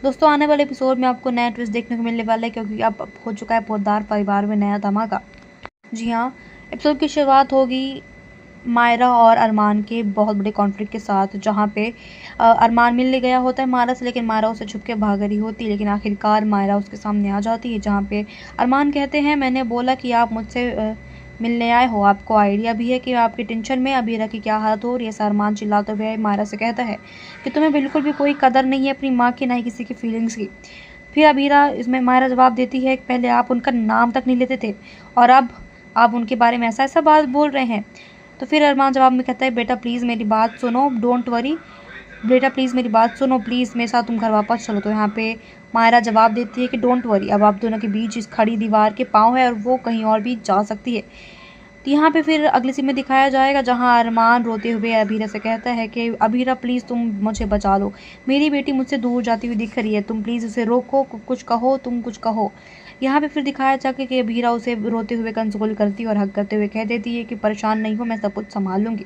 दोस्तों आने वाले एपिसोड में आपको नया ट्विस्ट देखने को मिलने वाला है, क्योंकि अब हो चुका है पोद्दार परिवार में नया धमाका। जी हाँ, एपिसोड की शुरुआत होगी मायरा और अरमान के बहुत बड़े कॉन्फ्लिक्ट के साथ, जहाँ पे अरमान मिलने गया होता है मायरा से, लेकिन मायरा उसे छुप के भाग रही होती है। लेकिन आखिरकार मायरा उसके सामने आ जाती है, जहाँ पे अरमान कहते हैं, मैंने बोला कि आप मुझसे मिलने आए हो, आपको आइडिया भी है कि आपकी टेंशन में अबीरा की क्या हालत हो रही है। अरमान चिल्लाते हुए मायरा से कहता है कि तुम्हें बिल्कुल भी कोई कदर नहीं है अपनी माँ की, ना ही किसी की फीलिंग्स की। फिर अबीरा इसमें मायरा जवाब देती है, पहले आप उनका नाम तक नहीं लेते थे और अब आप उनके बारे में ऐसा ऐसा बात बोल रहे हैं। तो फिर अरमान जवाब में कहता है, बेटा प्लीज़ मेरी बात सुनो, डोंट वरी, बेटा प्लीज़ मेरी बात सुनो, प्लीज़ मेरे साथ तुम घर वापस चलो। तो यहाँ पे मायरा जवाब देती है कि डोंट वरी, अब आप दोनों के बीच इस खड़ी दीवार के पाँव है और वो कहीं और भी जा सकती है। तो यहाँ पे फिर अगले सीन में दिखाया जाएगा, जहाँ अरमान रोते हुए अबीरा से कहता है कि अबीरा प्लीज़ तुम मुझे बचा लो, मेरी बेटी मुझसे दूर जाती हुई दिख रही है, तुम प्लीज़ उसे रोको, कुछ कहो, तुम कुछ कहो। यहाँ पे फिर दिखाया जाएगा कि अबीरा उसे रोते हुए कंसोल करती है और हक करते हुए कह देती है कि परेशान नहीं हो, मैं सब कुछ संभाल लूँगी।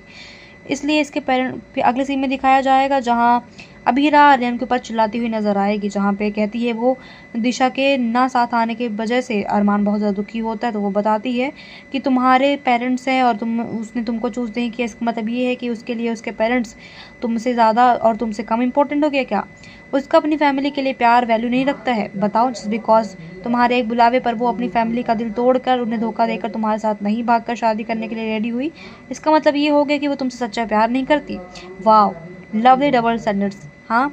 इसलिए इसके पेरेंट फिर अगले सीन में दिखाया जाएगा, जहाँ अबीरा आर्यन के ऊपर चिल्लाती हुई नजर आएगी, जहाँ पे कहती है वो दिशा के ना साथ आने की वजह से अरमान बहुत ज़्यादा दुखी होता है। तो वो बताती है कि तुम्हारे पेरेंट्स हैं और उसने तुमको चूज़ नहीं किया, इसका मतलब ये है कि उसके लिए उसके पेरेंट्स तुमसे ज़्यादा और तुमसे कम इम्पोर्टेंट हो गया क्या? उसका अपनी फैमिली के लिए प्यार वैल्यू नहीं रखता है, बताओ, जस्ट बिकॉज तुम्हारे एक बुलावे पर वो अपनी फैमिली का दिल तोड़कर, उन्हें धोखा देकर तुम्हारे साथ नहीं भागकर शादी करने के लिए रेडी हुई, इसका मतलब ये हो गया कि वो तुमसे सच्चा प्यार नहीं करती। वाह, लवली डबल स्टैंडर्ड्स। हाँ,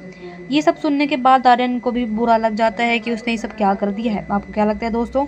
ये सब सुनने के बाद आर्यन को भी बुरा लग जाता है कि उसने ये सब क्या कर दिया है। आपको क्या लगता है दोस्तों?